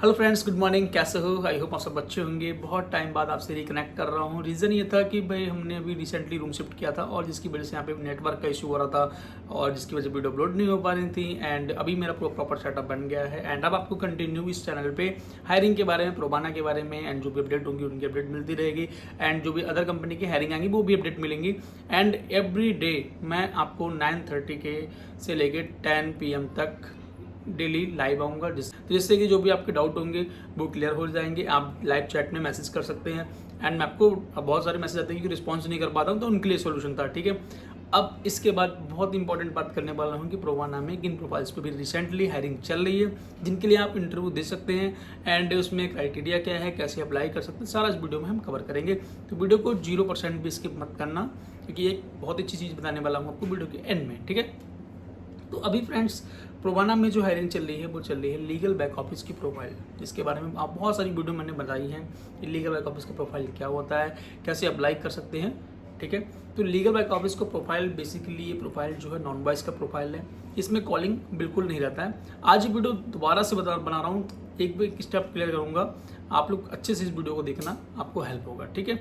Hello friends, good morning. कैसे हो? I hope आप सब अच्छे होंगे। बहुत टाइम बाद आपसे रिकनेक्ट कर रहा हूँ। रीज़न ये था कि भाई हमने अभी रिसेंटली रूम शिफ्ट किया था और जिसकी वजह से यहाँ पे नेटवर्क का इशू हो रहा था और जिसकी वजह से वीडियो अपलोड नहीं हो पा रही थी। एंड अभी मेरा प्रॉपर सेटअप बन गया है एंड अब आपको कंटिन्यू इस चैनल पे हायरिंग के बारे में, प्रोबाना के बारे में एंड जो भी अपडेट होंगी उनकी अपडेट मिलती रहेगी एंड जो भी अदर कंपनी की हायरिंग आएंगी वो भी अपडेट मिलेंगी। एंड एवरी डे मैं आपको 9:30 के से लेके 10 PM तक डेली लाइव आऊँगा, जिससे कि जो भी आपके डाउट होंगे वो क्लियर हो जाएंगे। आप लाइव चैट में मैसेज कर सकते हैं एंड मैं आपको बहुत सारे मैसेज आते हैं कि रिस्पॉन्स नहीं कर पाता हूँ, तो उनके लिए सोल्यूशन था। ठीक है, अब इसके बाद बहुत इंपॉर्टेंट बात करने वाला हूँ कि प्रोबाना में किन प्रोफाइल्स पे भी रिसेंटली हायरिंग चल रही है, जिनके लिए आप इंटरव्यू दे सकते हैं एंड उसमें क्राइटेरिया क्या है, कैसे अप्लाई कर सकते हैं, सारा इस वीडियो में हम कवर करेंगे। तो वीडियो को 0% भी स्किप मत करना, क्योंकि एक बहुत अच्छी चीज़ बताने वाला हूँ आपको वीडियो के एंड में। ठीक है, तो अभी फ्रेंड्स प्रोबाना में जो हायरिंग चल रही है वो चल रही है लीगल बैक ऑफिस की प्रोफाइल, जिसके बारे में आप बहुत सारी वीडियो मैंने बताई हैं कि लीगल बैक ऑफिस का प्रोफाइल क्या होता है, कैसे अप्लाई कर सकते हैं। ठीक है, तो लीगल बैक ऑफिस का प्रोफाइल बेसिकली ये प्रोफाइल जो है नॉन वॉइस का प्रोफाइल है, इसमें कॉलिंग बिल्कुल नहीं रहता है। आज ये वीडियो दोबारा से बना रहा हूँ, एक स्टेप क्लियर करूँगा, आप लोग अच्छे से इस वीडियो को देखना, आपको हेल्प होगा। ठीक है,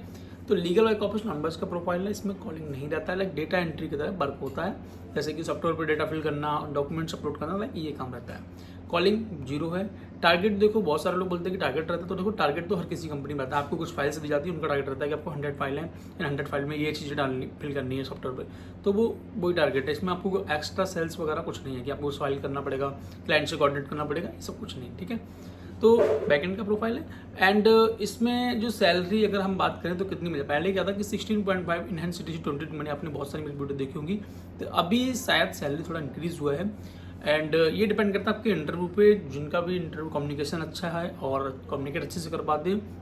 तो legal back office non voice का प्रोफाइल है, इसमें कॉलिंग नहीं रहता है, लाइक डेटा एंट्री की तरह वर्क होता है, जैसे कि सॉफ्टवेयर पर डेटा फिल करना, डॉक्यूमेंट्स अपलोड करना, लाइक ये काम रहता है। कॉलिंग 0 है। टारगेट देखो, बहुत सारे लोग बोलते हैं कि टारगेट रहता है, तो देखो टारगेट तो हर किसी कंपनी में रहता है। आपको कुछ फाइल्स दी जाती है, उनका टारगेट रहता है कि आपको 100 फाइल है, इन 100 फाइल में ये चीज़ें डालनी फिल करनी है सॉफ्टवेयर पे, तो वो वही टारगेट है। इसमें आपको एक्स्ट्रा सेल्स वगैरह कुछ नहीं है कि आपको उस फाइल करना पड़ेगा, क्लाइंट से कोऑर्डिनेट करना पड़ेगा, ये सब कुछ नहीं। ठीक है, तो बैकएंड का प्रोफाइल है एंड इसमें जो सैलरी अगर हम बात करें तो कितनी मिले, पहले क्या था कि 16.5 इनहैंस सीटीसी 20, मैंने आपने बहुत सारी मेरी वीडियो देखी होंगी, तो अभी शायद सैलरी थोड़ा इंक्रीज हुआ है एंड ये डिपेंड करता है आपके इंटरव्यू पे। जिनका भी इंटरव्यू कम्युनिकेशन अच्छा है और कम्युनिकेट अच्छे से कर पाते हैं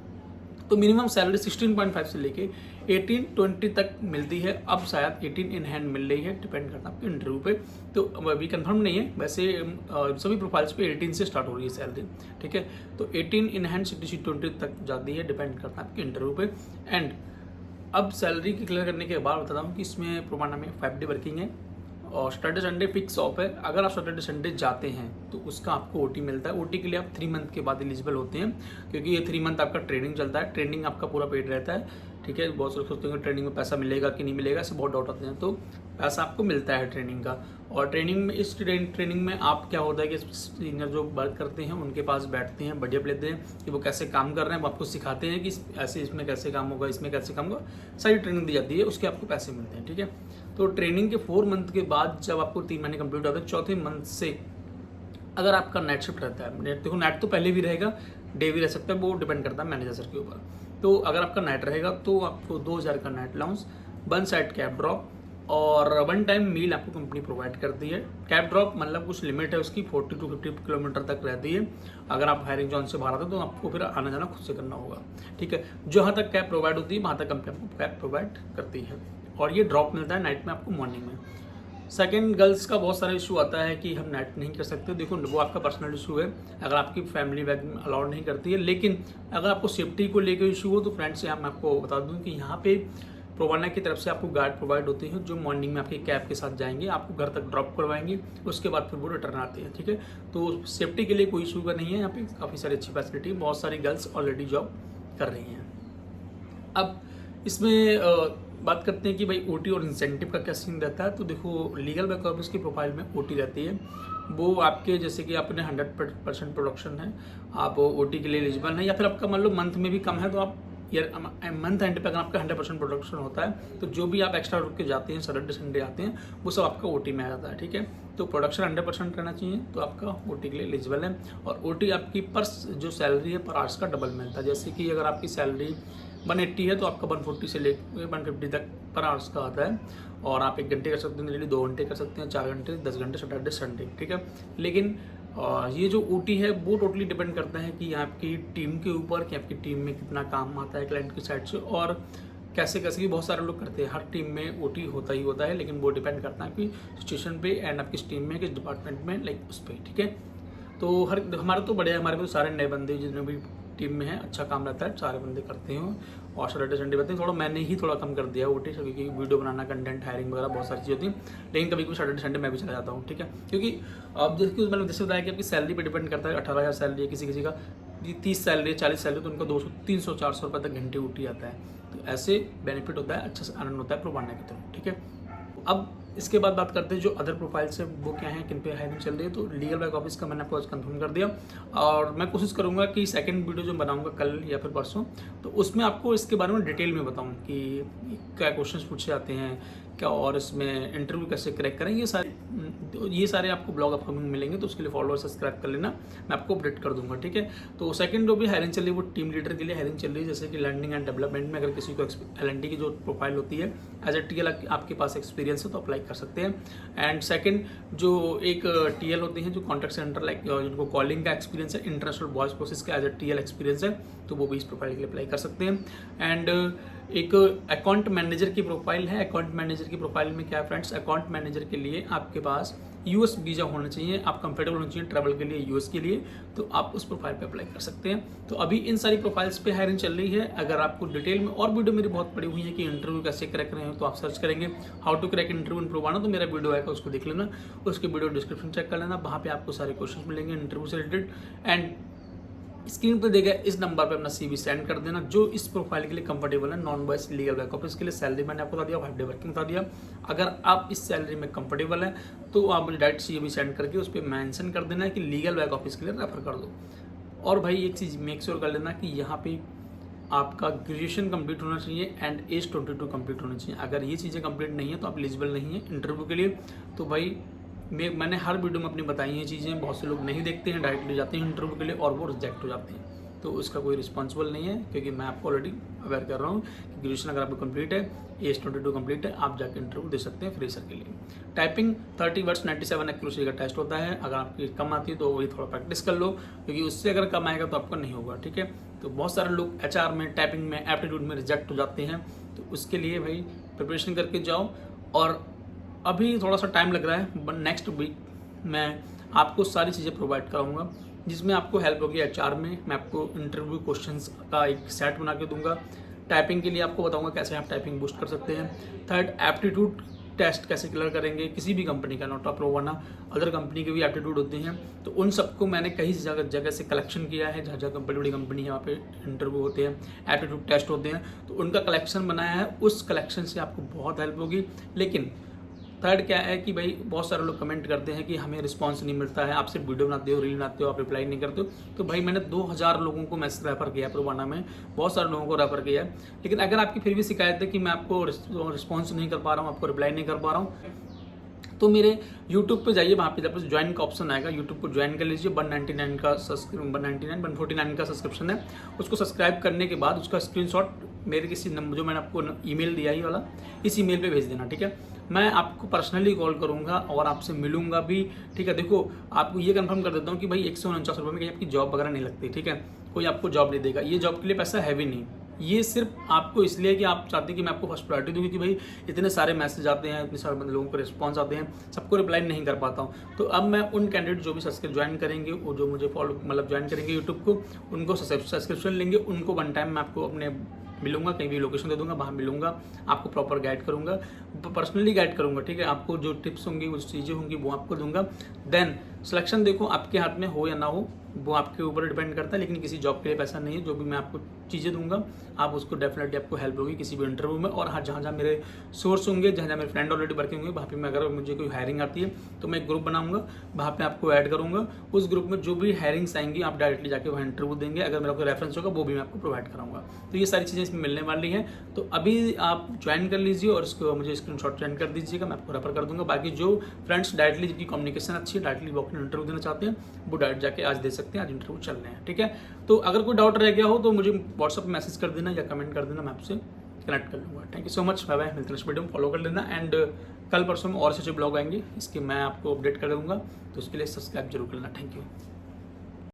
तो मिनिमम सैलरी 16.5 से लेके 18-20 तक मिलती है। अब शायद 18 इन हैंड मिल रही है, डिपेंड करता है आपके इंटरव्यू पे, तो अभी कंफर्म नहीं है। वैसे सभी प्रोफाइल्स पे 18 से स्टार्ट हो रही है सैलरी। ठीक है, तो 18 इन हैंड 20 तक जाती है, डिपेंड करता है आपके इंटरव्यू पे। एंड अब सैलरी की क्लियर करने के बाद बताता हूँ कि इसमें प्रोबाना में 5 डे वर्किंग है और सैटरडे संडे फिक्स ऑफ है। अगर आप सैटरडे संडे जाते हैं तो उसका आपको ओटी मिलता है। ओटी के लिए आप 3 मंथ के बाद एलिजिबल होते हैं, क्योंकि ये 3 मंथ आपका ट्रेनिंग चलता है। ट्रेनिंग आपका पूरा पेड रहता है। ठीक है, बहुत लोग सोचते हैं ट्रेनिंग में पैसा मिलेगा कि नहीं मिलेगा, ऐसे बहुत डाउट आते हैं, तो पैसा आपको मिलता है ट्रेनिंग का। और ट्रेनिंग में, इस ट्रेनिंग में आप क्या होता है कि सीनियर जो वर्क करते हैं उनके पास बैठते हैं, बढ़िया लेते हैं कि वो कैसे काम कर रहे हैं, वो आपको सिखाते हैं कि ऐसे इसमें कैसे काम होगा, इसमें कैसे काम होगा, सारी ट्रेनिंग दी जाती है, उसके आपको पैसे मिलते हैं। ठीक है, तो ट्रेनिंग के 4 मंथ के बाद जब आपको 3 महीने कंप्लीट होता है, चौथे मंथ से अगर आपका नाइट शिफ्ट रहता है, नेट देखो नाइट तो पहले भी रहेगा, डे भी रह सकता है, वो डिपेंड करता है मैनेजर सर के ऊपर। तो अगर आपका नाइट रहेगा तो आपको 2000 का night allowance, 1 side cab drop और 1 टाइम मील आपको कंपनी प्रोवाइड करती है। कैब ड्रॉप मतलब कुछ लिमिट है उसकी, 40 to 50 किलोमीटर तक रहती है। अगर आप हायरिंग जॉन से बाहर आते हो तो आपको फिर आना जाना खुद से करना होगा। ठीक है, जहाँ तक कैब प्रोवाइड होती है वहाँ तक कंपनी आपको कैब प्रोवाइड करती है और ये ड्रॉप मिलता है नाइट में आपको, मॉर्निंग में। सेकंड, गर्ल्स का बहुत सारा इशू आता है कि हम नाइट नहीं कर सकते। देखो वो आपका पर्सनल इशू है, अगर आपकी फैमिली बैग अलाउड नहीं करती है, लेकिन अगर आपको सेफ्टी को लेकर इशू हो तो फ्रेंड्स यहाँ मैं आपको बता दूँ कि यहाँ पे प्रोबाना की तरफ से आपको गार्ड प्रोवाइड होते हैं जो मॉर्निंग में आपके कैब के साथ जाएंगे, आपको घर तक ड्रॉप करवाएंगे, उसके बाद फिर वो रिटर्न आते हैं। ठीक है, तो सेफ्टी के लिए कोई इशू का नहीं है, यहाँ पे काफ़ी सारी अच्छी फैसिलिटी, बहुत सारी गर्ल्स ऑलरेडी जॉब कर रही हैं। अब इसमें बात करते हैं कि भाई ओटी और इंसेंटिव का क्या सीन रहता है। तो देखो लीगल बैक ऑफिस की प्रोफाइल में ओटी रहती है, वो आपके जैसे कि आपने 100% प्रोडक्शन है, आप ओटी के लिए एलिजिबल हैं, या फिर आपका मान लो मंथ में भी कम है तो आप मंथ एंड पे अगर आपका 100% प्रोडक्शन होता है तो जो भी आप एक्स्ट्रा रुक के जाते हैं, सैटरडे संडे आते हैं, वो सब आपका ओटी में आ जाता है। ठीक है, तो प्रोडक्शन 100% रहना चाहिए तो आपका ओटी के लिए एलिजिबल है। और ओटी आपकी पर जो सैलरी है पर आवर्स का डबल मिलता है। जैसे कि अगर आपकी सैलरी 180 है तो आपका 140 से लेकर 150 तक पर आवर्स का आता है, और आप 1 घंटे कर सकते हैं, 2 घंटे कर सकते हैं, 4 घंटे, 10 घंटे सैटरडे संडे। ठीक है, लेकिन ये जो ओटी है वो टोटली डिपेंड करता है कि आपकी टीम के ऊपर, कि आपकी टीम में कितना काम आता है क्लाइंट की साइड से, और कैसे कैसे बहुत सारे लोग करते हैं। हर टीम में ओटी होता ही होता है, लेकिन वो डिपेंड करता है कि सिचुएशन पे एंड आप किस टीम में, किस डिपार्टमेंट में, लाइक उस पर। ठीक है, तो हमारा तो बढ़िया है, हमारे पे तो सारे नए बंदे जितने भी टीम में है, अच्छा काम रहता है, सारे बंदे करते हैं और सैटरडे संडे करते हैं। थोड़ा मैंने ही थोड़ा कम कर दिया ओटी, क्योंकि वीडियो बनाना, कंटेंट, हायरिंग वगैरह बहुत सारी चीज़ होती है, लेकिन कभी कभी सैटरडे संडे मैं भी चला जाता हूँ। ठीक है, क्योंकि अब जैसे कि मैंने जैसे बताया कि आपकी सैलरी पे डिपेंड करता है, 18,000 सैलरी है किसी किसी का, 30 सैलरी 40 सैलरी तो उनका 200 300 400 रुपये तक घंटे उठी आता है। तो ऐसे बेनिफिट होता है, अच्छा से आनंद होता है प्रोबांडा की तरफ, ठीक है। अब इसके बाद बात करते हैं जो अदर प्रोफाइल्स है वो क्या है, किन पे हायरिंग चल रही है। तो लीगल बैक ऑफिस का मैंने आपको आज कंफर्म कर दिया, और मैं कोशिश करूंगा कि सेकंड वीडियो जो बनाऊंगा कल या फिर परसों, तो उसमें आपको इसके बारे में डिटेल में बताऊं कि क्या क्वेश्चंस पूछे जाते हैं क्या, और इसमें इंटरव्यू कैसे क्रैक करें, ये सारे आपको ब्लॉग अपकमिंग मिलेंगे। तो उसके लिए फॉलो सब्सक्राइब कर लेना, मैं आपको अपडेट कर दूंगा, ठीक है। तो सेकंड जो भी हायरिंग चल रही है वो टीम लीडर के लिए हायरिंग चल रही है, जैसे कि लर्निंग एंड डेवलपमेंट में अगर किसी को LND की जो प्रोफाइल होती है एज ए TL आपके पास एक्सपीरियंस है तो अप्लाई कर सकते हैं। एंड सेकंड जो एक TL होती हैं जो कॉन्टैक्ट सेंटर लाइक जिनको कॉलिंग का एक्सपीरियंस है, इंटरनेशनल वॉइस प्रोसेस का एज ए TL एक्सपीरियंस है, तो वो भी इस प्रोफाइल के लिए अप्लाई कर सकते हैं। एंड एक अकाउंट मैनेजर की प्रोफाइल है। अकाउंट मैनेजर की प्रोफाइल में क्या है फ्रेंड्स, अकाउंट मैनेजर के लिए आपके पास US वीज़ा होना चाहिए, आप कंफर्टेबल होना चाहिए ट्रैवल के लिए US के लिए, तो आप उस प्रोफाइल पे अप्लाई कर सकते हैं। तो अभी इन सारी प्रोफाइल्स पे हायरिंग चल रही है। अगर आपको डिटेल में और वीडियो मेरी बहुत पड़ी हुई है कि इंटरव्यू कैसे क्रैक रहे हैं, तो आप सर्च करेंगे how to crack interview in प्रोबांडा, तो मेरा वीडियो आएगा, उसको देख लेना, उसके वीडियो डिस्क्रिप्शन चेक कर लेना, वहाँ पे आपको सारे क्वेश्चन मिलेंगे इंटरव्यू से रिलेटेड। एंड स्क्रीन पे देगा इस नंबर पे अपना CV सेंड कर देना जो इस प्रोफाइल के लिए कंफर्टेबल है। Non voice legal back office के लिए सैलरी मैंने आपको बता दिया, 5 डे वर्किंग बता दिया। अगर आप इस सैलरी में कंफर्टेबल है तो आप मुझे डायरेक्ट CV सेंड करके उस पर मैंशन कर देना है कि लीगल बैक ऑफिस के लिए रेफर कर दो। और भाई एक चीज़ मेक श्योर कर लेना कि यहाँ पे आपका ग्रेजुएशन कंप्लीट होना चाहिए एंड एज 22 कंप्लीट होना चाहिए। अगर ये चीज़ें कंप्लीट नहीं है तो आप एलिजिबल नहीं है इंटरव्यू के लिए। तो भाई मैंने हर वीडियो में अपनी बताई हैं चीज़ें, बहुत से लोग नहीं देखते हैं, डायरेक्टली जाते हैं इंटरव्यू के लिए और वो रिजेक्ट हो जाते हैं, तो उसका कोई रिस्पॉन्सिबल नहीं है, क्योंकि मैं आपको ऑलरेडी अवेयर कर रहा हूँ कि ग्रेजुएशन अगर आपको कंप्लीट है, एज 22 कंप्लीट है, आप जाके इंटरव्यू दे सकते हैं फ्रेशर के लिए। टाइपिंग 30 वर्ड्स 97 एक्यूरेसी का टेस्ट होता है। अगर आपकी कम आती है तो वही थोड़ा प्रैक्टिस कर लो, क्योंकि उससे अगर कम आएगा तो आपका नहीं होगा, ठीक है। तो बहुत सारे लोग HR में, टाइपिंग में, एप्टीट्यूड में रिजेक्ट हो जाते हैं, तो उसके लिए भाई प्रिपरेशन करके जाओ। और अभी थोड़ा सा टाइम लग रहा है, बट नेक्स्ट वीक मैं आपको सारी चीज़ें प्रोवाइड कराऊंगा जिसमें आपको हेल्प होगी। HR में मैं आपको इंटरव्यू क्वेश्चंस का एक सेट बना के दूंगा। टाइपिंग के लिए आपको बताऊंगा कैसे आप टाइपिंग बूस्ट कर सकते हैं। थर्ड, एप्टीट्यूड टेस्ट कैसे क्लियर करेंगे, किसी भी कंपनी का, नॉट प्रोबांडा, अदर कंपनी के भी एप्टीट्यूड होते हैं, तो उन सबको मैंने कई जगह से कलेक्शन किया है। जहाँ जहाँ बड़ी बड़ी कंपनी है वहाँ पे इंटरव्यू होते हैं, एप्टीट्यूड टेस्ट होते हैं, तो उनका कलेक्शन बनाया है। उस कलेक्शन से आपको बहुत हेल्प होगी। लेकिन थर्ड क्या है कि भाई बहुत सारे लोग कमेंट करते हैं कि हमें रिस्पांस नहीं मिलता है, आप सिर्फ वीडियो बनाते हो, रील बनाते हो, आप रिप्लाई नहीं करते हो। तो भाई मैंने 2000 लोगों को मैसेज रेफर किया है प्रोबांडा में, बहुत सारे लोगों को रेफर किया है। लेकिन अगर आपकी फिर भी शिकायत है कि मैं आपको रिस्पॉन्स नहीं कर पा रहा हूँ, आपको रिप्लाई नहीं कर पा रहा हूँ, तो मेरे YouTube पे जाइए, वहाँ पे जब ज्वाइन का ऑप्शन आएगा, YouTube को ज्वाइन कर लीजिए। 199 का 149 सब्सक्रिप्शन है, उसको सब्सक्राइब करने के बाद उसका स्क्रीनशॉट मेरे किसी नंबर, जो मैंने आपको ईमेल दिया ही वाला, इस ईमेल पे भेज देना, ठीक है। मैं आपको पर्सनली कॉल करूँगा और आपसे मिलूंगा भी, ठीक है। देखो आपको ये कंफर्म कर देता हूँ कि भाई 149 रुपये में कहीं आपकी जॉब वगैरह नहीं लगती, ठीक है। कोई आपको जॉब नहीं देगा, ये जॉब के लिए पैसा है भी नहीं। ये सिर्फ आपको इसलिए कि आप चाहते हैं कि मैं आपको फर्स्ट प्रायोरिटी दूँ, क्योंकि भाई इतने सारे मैसेज आते हैं, इतने सारे लोगों को रिस्पॉन्स आते हैं, सबको रिप्लाई नहीं कर पाता हूँ। तो अब मैं उन कैंडिडेट जो भी सब्सक्राइब ज्वाइन करेंगे, वो जो मुझे फॉलो मतलब ज्वाइन करेंगे यूट्यूब को, उनको सब्सक्रिप्शन लेंगे, उनको वन टाइम मैं आपको अपने मिलूंगा, कहीं भी लोकेशन दे दूंगा, वहाँ मिलूंगा, आपको प्रॉपर गाइड करूंगा, पर्सनली गाइड करूंगा, ठीक है। आपको जो टिप्स होंगी, वो चीज़ें होंगी, वो आपको दूंगा। देन सिलेक्शन देखो आपके हाथ में हो या ना हो, वो आपके ऊपर डिपेंड करता है, लेकिन किसी जॉब के लिए पैसा नहीं है। जो भी मैं आपको चीज़ें दूंगा, आप उसको डेफिनेटली आपको हेल्प होगी किसी भी इंटरव्यू में। और हाँ, जहाँ जहाँ मेरे सोर्स होंगे, जहाँ जहाँ मेरे फ्रेंड ऑलरेडी वर्किंग होंगे, वहाँ पे मैं अगर मुझे कोई हायरिंग आती है तो मैं एक ग्रुप बनाऊंगा, वहाँ पे आपको ऐड करूँगा। उस ग्रुप में जो भी हायरिंग्स आएंगी, आप डायरेक्टली जाके वहाँ इंटरव्यू देंगे। अगर मेरा कोई रेफरेंस होगा, वो भी मैं आपको प्रोवाइड कराऊंगा। तो ये सारी चीज़ें इसमें मिलने वाली हैं। तो अभी आप ज्वाइन कर लीजिए और इसको मुझे स्क्रीनशॉट सेंड कर दीजिएगा, मैं आपको रेफर कर दूंगा। बाकी जो फ्रेंड्स डायरेक्टली जिनकी कम्युनिकेशन अच्छी है, डायरेक्टली वॉक इंटरव्यू देना चाहते हैं, वो डायरेक्ट जाके आज दे सकते हैं, आज इंटरव्यू चल रहे हैं, ठीक है। तो अगर कोई डाउट रह गया हो तो मुझे व्हाट्सएप पे मैसेज कर देना या कमेंट कर देना, मैं आपसे कनेक्ट कर लूँगा। Thank you so much, bye bye, मिलते हैं नेक्स्ट वीडियो में, फॉलो कर लेना। एंड कल परसों में और अच्छे ब्लॉग आएंगे, इसके मैं आपको अपडेट कर दूँगा, तो उसके लिए सब्सक्राइब जरूर कर लेना। Thank you.